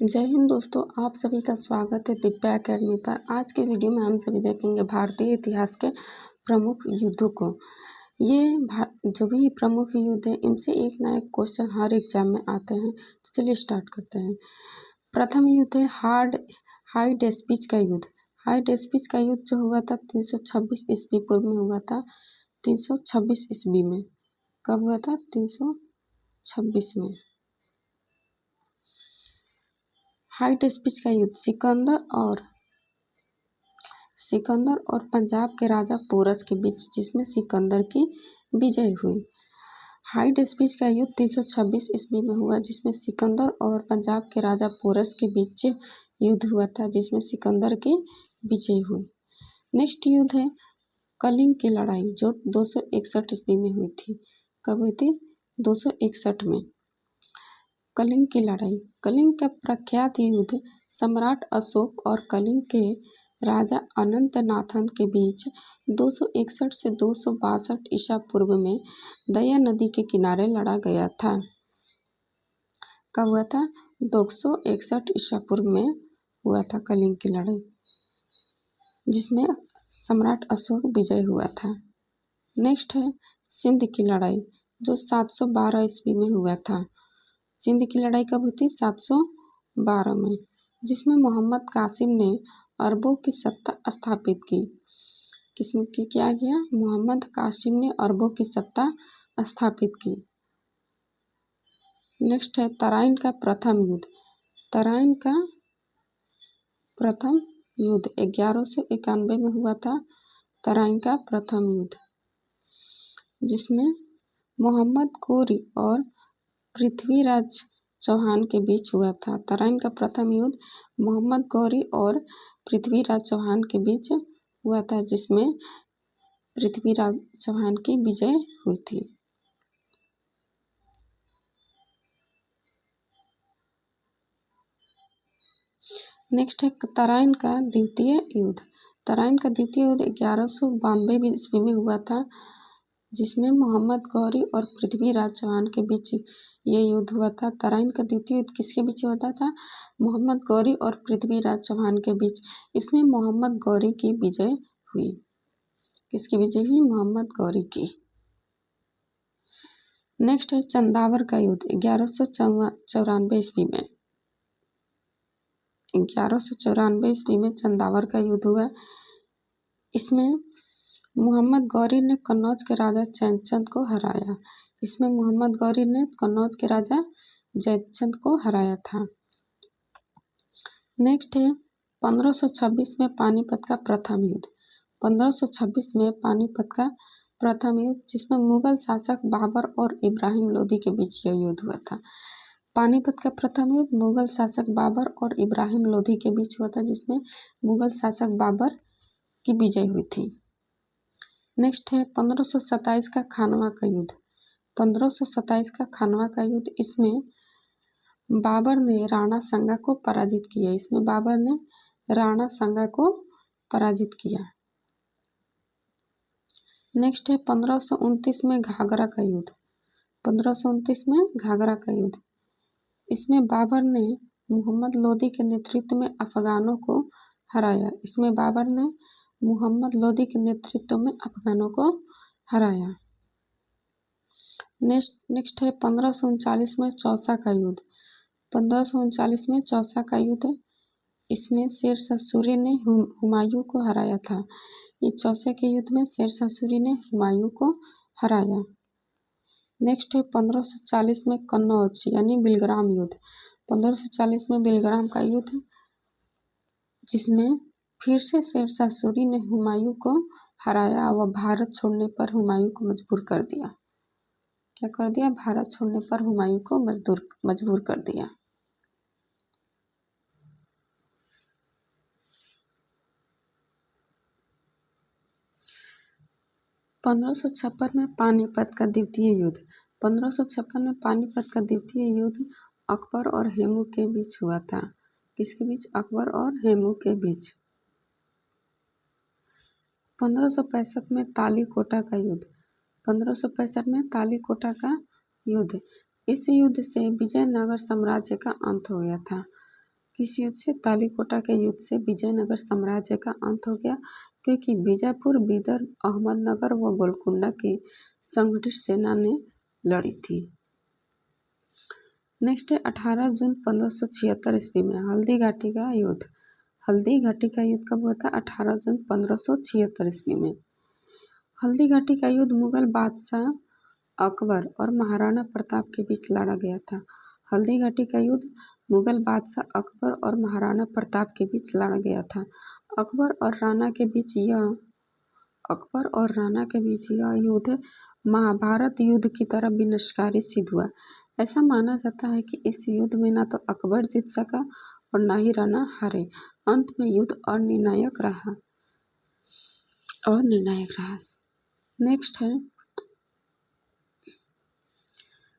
जय हिंद दोस्तों, आप सभी का स्वागत है दिव्या एकेडमी पर। आज के वीडियो में हम सभी देखेंगे भारतीय इतिहास के प्रमुख युद्धों को। जो भी प्रमुख युद्ध हैं इनसे एक ना एक क्वेश्चन हर एग्जाम में आते हैं। तो चलिए स्टार्ट करते हैं। प्रथम युद्ध है हाइडेस्पिच का युद्ध। हाइडेस्पिच का युद्ध जो हुआ था 326 ईस्वी पूर्व में हुआ था। 326 ईस्वी में कब हुआ था? 326 में। हाइडेस्पिच का युद्ध सिकंदर और पंजाब के राजा पोरस के बीच, जिसमें सिकंदर की विजय हुई। हाइडेस्पिच का युद्ध 326 ईस्वी में हुआ, जिसमें सिकंदर और पंजाब के राजा पोरस के बीच युद्ध हुआ था, जिसमें सिकंदर की विजय हुई। नेक्स्ट युद्ध है कलिंग की लड़ाई, जो 261 ईस्वी में हुई थी। कब हुई थी? 261 में। कलिंग की लड़ाई। कलिंग का प्रख्यात युद्ध सम्राट अशोक और कलिंग के राजा अनंतनाथन के बीच 261 से 262 ईसा पूर्व में दया नदी के किनारे लड़ा गया था। कब हुआ था? 261 ईसा पूर्व में हुआ था कलिंग की लड़ाई, जिसमें सम्राट अशोक विजय हुआ था। नेक्स्ट है सिंध की लड़ाई, जो 712 ईस्वी में हुआ था। सिंध की लड़ाई कब हुई थी? 712 में, जिसमें मोहम्मद कासिम ने अरबों की सत्ता स्थापित की। किसने क्या किया? मोहम्मद कासिम ने अरबों की सत्ता स्थापित की। नेक्स्ट है तराइन का प्रथम युद्ध। तराइन का प्रथम युद्ध 1191 में हुआ था। तराइन का प्रथम युद्ध, जिसमें मोहम्मद गौरी और पृथ्वीराज चौहान के बीच हुआ था। तराइन का प्रथम युद्ध मोहम्मद गौरी और पृथ्वीराज चौहान के बीच हुआ था, जिसमें पृथ्वीराज चौहान की विजय हुई थी। नेक्स्ट है तराइन का द्वितीय युद्ध। तराइन का द्वितीय युद्ध 1192 ईस्वी में हुआ था, जिसमें मोहम्मद गौरी और पृथ्वीराज चौहान के बीच ये युद्ध हुआ था। तराइन का द्वितीय युद्ध किसके बीच होता था? मोहम्मद गौरी और पृथ्वीराज चौहान के बीच। इसमें मोहम्मद गौरी की विजय हुई। किसकी विजय हुई? मोहम्मद गौरी की। नेक्स्ट है चंदावर का युद्ध 1194 ईस्वी में। 1194 ईस्वी में चंदावर का युद्ध हुआ। इसमें मोहम्मद गौरी ने कन्नौज के राजा जयचंद को हराया। इसमें मोहम्मद गौरी ने कन्नौज के राजा जयचंद को हराया था। नेक्स्ट है 1526 में पानीपत का प्रथम युद्ध। 1526 में पानीपत का प्रथम युद्ध, जिसमें मुगल शासक बाबर और इब्राहिम लोदी के बीच यह युद्ध हुआ था। पानीपत का प्रथम युद्ध मुगल शासक बाबर और इब्राहिम लोदी के बीच हुआ था, जिसमें मुगल शासक बाबर की विजय हुई थी। नेक्स्ट है 1527 का खानवा का युद्ध। 1527 का खानवा का युद्ध, इसमें बाबर ने राणा सांगा को पराजित किया। इसमें बाबर ने राणा सांगा को पराजित किया। नेक्स्ट है 1529 में घाघरा का युद्ध। 1529 में घाघरा का युद्ध, इसमें बाबर ने मोहम्मद लोदी के नेतृत्व में अफगानों को हराया। इसमें बाबर ने मोहम्मद लोदी के नेतृत्व में अफगानों को हराया। नेक्स्ट है 1539 में चौसा का युद्ध। 1539 में चौसा का युद्ध, इसमें शेरशाह सूरी ने हुमायूं को हराया था। ये चौसे के युद्ध में शेरशाह सूरी ने हुमायूं को हराया। नेक्स्ट है 1540 में कन्नौज यानी बिलग्राम युद्ध। 1540 में बिलग्राम का युद्ध, जिसमें फिर से शेरशाह सूरी ने हुमायूं को हराया। वह भारत छोड़ने पर हुमायूं को मजबूर कर दिया। क्या कर दिया? भारत छोड़ने पर हुमायूं को मजबूर कर दिया। पंद्रह सौ छप्पन में पानीपत का द्वितीय युद्ध। 1556 में पानीपत का द्वितीय युद्ध अकबर और हेमू के बीच हुआ था। किसके बीच? अकबर और हेमू के बीच। 1565 में तालीकोटा का युद्ध। 1565 में तालीकोटा का युद्ध, इस युद्ध से विजयनगर साम्राज्य का अंत हो गया था। किस युद्ध से? तालीकोटा के युद्ध से विजयनगर साम्राज्य का अंत हो गया, क्योंकि बीजापुर, बीदर, अहमदनगर व गोलकुंडा की संगठित सेना ने लड़ी थी। नेक्स्ट है 18 जून 1576 ईस्वी में हल्दी घाटी का युद्ध। हल्दी घाटी का युद्ध कब हुआ था? 18 जून 1576 ईस्वी में। हल्दी घाटी का युद्ध मुगल बादशाह अकबर और महाराणा प्रताप के बीच लड़ा गया था। हल्दी घाटी का युद्ध मुगल बादशाह अकबर और महाराणा प्रताप के बीच लड़ा गया था। अकबर और राणा के बीच यह युद्ध महाभारत युद्ध की तरह विनाशकारी सिद्ध हुआ। ऐसा माना जाता है कि इस युद्ध में न तो अकबर जीत सका और न ही राणा हारे। अंत में युद्ध अनिर्णायक रहा। नेक्स्ट है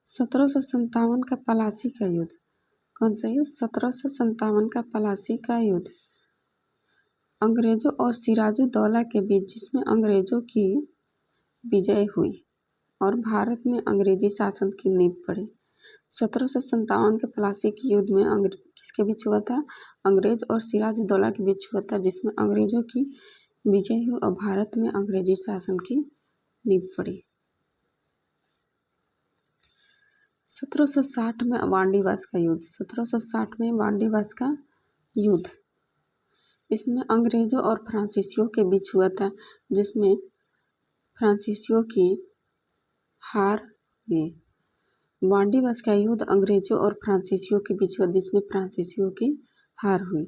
1757 का पलासी का युद्ध। कौन सा युद्ध? 1757 का पलासी का युद्ध अंग्रेजों और सिराजुद्दौला के बीच, जिसमें अंग्रेजों की विजय हुई और भारत में अंग्रेजी शासन की नींव पड़ी। 1757 के पलासी के युद्ध में किसके बीच हुआ था? अंग्रेज और सिराजुद्दौला के बीच हुआ था, जिसमें अंग्रेजों की विजय हुई और भारत में अंग्रेजी शासन की नींव पड़ी। 1760 में वांडीवास का युद्ध। 1760 में वांडीवास का युद्ध, इसमें अंग्रेजों और फ्रांसीसियों के बीच हुआ था, जिसमें फ्रांसीसियों की हार हुई। वांडीवास का युद्ध अंग्रेजों और फ्रांसीसियों के बीच हुआ, जिसमें फ्रांसीसियों की हार हुई।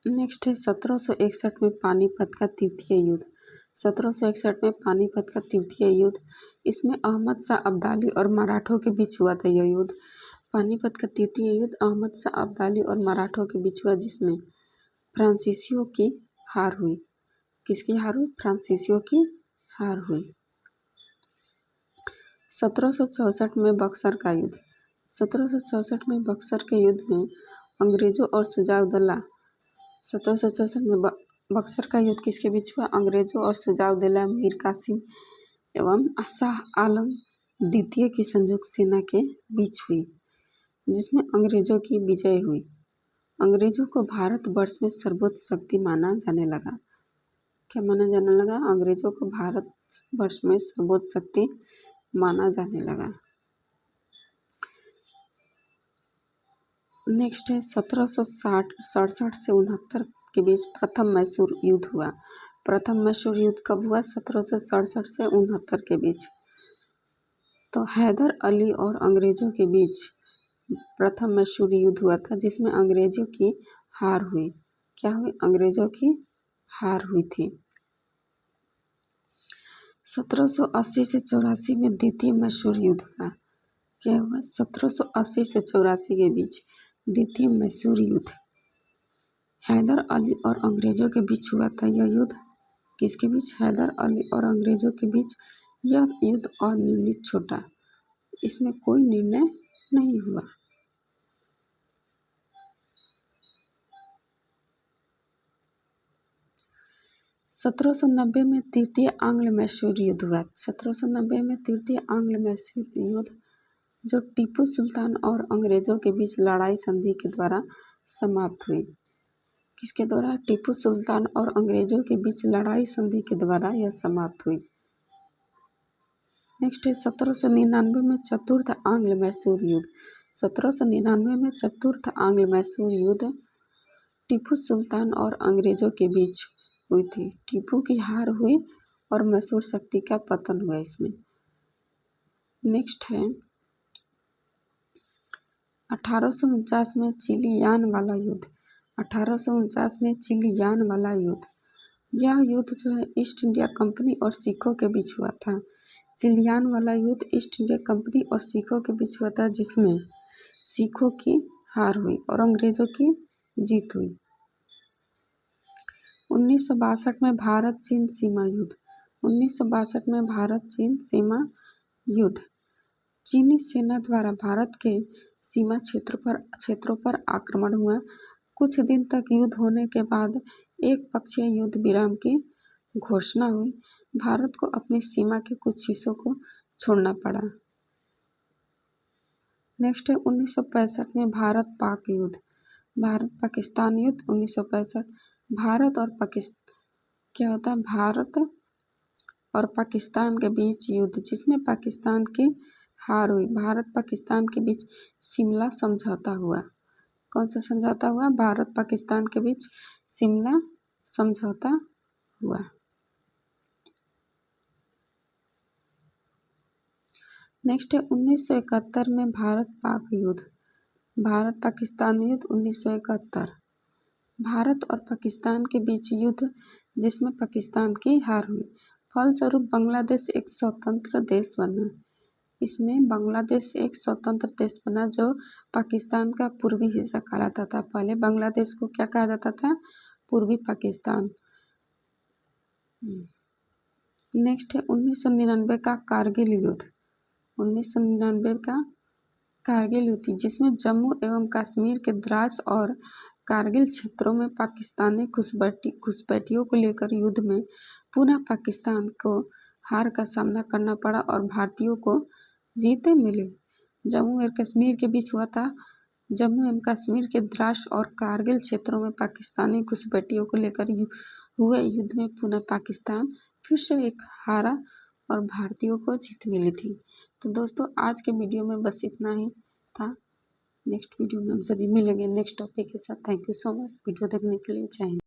नेक्स्ट है 1761 में पानीपत का तृतीय युद्ध। 1761 में पानीपत का तृतीय युद्ध, इसमें अहमद शाह अब्दाली और मराठों के बीच हुआ था। यह युद्ध पानीपत का तृतीय युद्ध अहमद शाह अब्दाली और मराठों के बीच हुआ, जिसमें फ्रांसीसियों की हार हुई। किसकी हार हुई? फ्रांसीसियों की हार हुई। 1764 में बक्सर का युद्ध। 1764 में बक्सर के युद्ध में अंग्रेजों और शुजाउद्दौला 1764 में बक्सर का युद्ध किसके बीच हुआ? अंग्रेजों और शुजाउद्दौला, मीर कासिम एवं शाह आलम द्वितीय की संयुक्त सेना के बीच हुई, जिसमें अंग्रेजों की विजय हुई। अंग्रेजों को भारतवर्ष में सर्वोच्च शक्ति माना जाने लगा। क्या माना जाने लगा? अंग्रेजों को भारतवर्ष में सर्वोच्च शक्ति माना जाने लगा। नेक्स्ट है 1767 से 69 के बीच प्रथम मैसूर युद्ध हुआ। प्रथम मैसूर युद्ध कब हुआ? 1767 से 69 के बीच। तो हैदर अली और अंग्रेजों के बीच प्रथम मैसूर युद्ध हुआ था, जिसमें अंग्रेजों की हार हुई। क्या हुई? अंग्रेजों की हार हुई थी। 1780 से 84 में द्वितीय मैसूर युद्ध हुआ। क्या हुआ? 1780 से 84 के बीच द्वितीय मैसूर युद्ध हैदर अली और अंग्रेजों के बीच हुआ था। यह युद्ध किसके बीच? हैदर अली और अंग्रेजों के बीच। यह युद्ध अनिर्णित छूटा, इसमें कोई निर्णय नहीं हुआ। 1790 में तृतीय आंग्ल मैसूर युद्ध हुआ। 1790 में तृतीय आंग्ल मैसूर युद्ध, जो टीपू सुल्तान और अंग्रेजों के बीच लड़ाई संधि के द्वारा समाप्त हुई। किसके द्वारा? टीपू सुल्तान और अंग्रेजों के बीच लड़ाई संधि के द्वारा यह समाप्त हुई। नेक्स्ट है 1799 में चतुर्थ आंग्ल मैसूर युद्ध। 1799 में चतुर्थ आंग्ल मैसूर युद्ध टीपू सुल्तान और अंग्रेजों के बीच हुई थी। टीपू की हार हुई और मैसूर शक्ति का पतन हुआ इसमें। नेक्स्ट है 1849 में चिलियान वाला युद्ध। 1849 में चिलियान वाला युद्ध, यह युद्ध जो है ईस्ट इंडिया कंपनी और सिखों के बीच हुआ था। चिलियान वाला युद्ध ईस्ट इंडिया कंपनी और सिखों के बीच हुआ था, जिसमें सिखों की हार हुई और अंग्रेजों की जीत हुई। 1962 में भारत चीन सीमा युद्ध। 1962 में भारत चीन सीमा युद्ध, चीनी सेना द्वारा भारत के सीमा क्षेत्रों पर आक्रमण हुआ। कुछ दिन तक युद्ध होने के बाद एक पक्षीय युद्ध विराम की घोषणा हुई। भारत को अपनी सीमा के कुछ हिस्सों को छोड़ना पड़ा। नेक्स्ट है 1965 में भारत पाक युद्ध, भारत पाकिस्तान युद्ध 1965। भारत और पाकिस्तान क्या होता है, भारत और पाकिस्तान के बीच युद्ध जिसमें पाकिस्तान की हार हुई। भारत पाकिस्तान के बीच शिमला समझौता हुआ। कौन सा समझौता हुआ, भारत पाकिस्तान के बीच शिमला समझौता हुआ। नेक्स्ट है 1971 में भारत पाक युद्ध, भारत पाकिस्तान युद्ध 1971। भारत और पाकिस्तान के बीच युद्ध जिसमें पाकिस्तान की हार हुई। फलस्वरूप बांग्लादेश एक स्वतंत्र देश बना। इसमें बांग्लादेश एक स्वतंत्र देश बना जो पाकिस्तान का पूर्वी हिस्सा कहलाता था। पहले बांग्लादेश को क्या कहा जाता था, पूर्वी पाकिस्तान। नेक्स्ट है 1999 का कारगिल युद्ध, 1999 का कारगिल युद्ध जिसमें जम्मू एवं कश्मीर के द्रास और कारगिल क्षेत्रों में पाकिस्तानी घुसपैठियों को लेकर युद्ध में पुनः पाकिस्तान को हार का सामना करना पड़ा और भारतीयों को जीते मिले। जम्मू और कश्मीर के बीच हुआ था। जम्मू एवं कश्मीर के द्रास और कारगिल क्षेत्रों में पाकिस्तानी घुसपैठियों को लेकर हुए युद्ध में पुनः पाकिस्तान फिर से एक हारा और भारतीयों को जीत मिली थी। तो दोस्तों आज के वीडियो में बस इतना ही था। नेक्स्ट वीडियो में हम सभी मिलेंगे नेक्स्ट टॉपिक के साथ। Thank you so much video देखने के लिए। जय हिंद।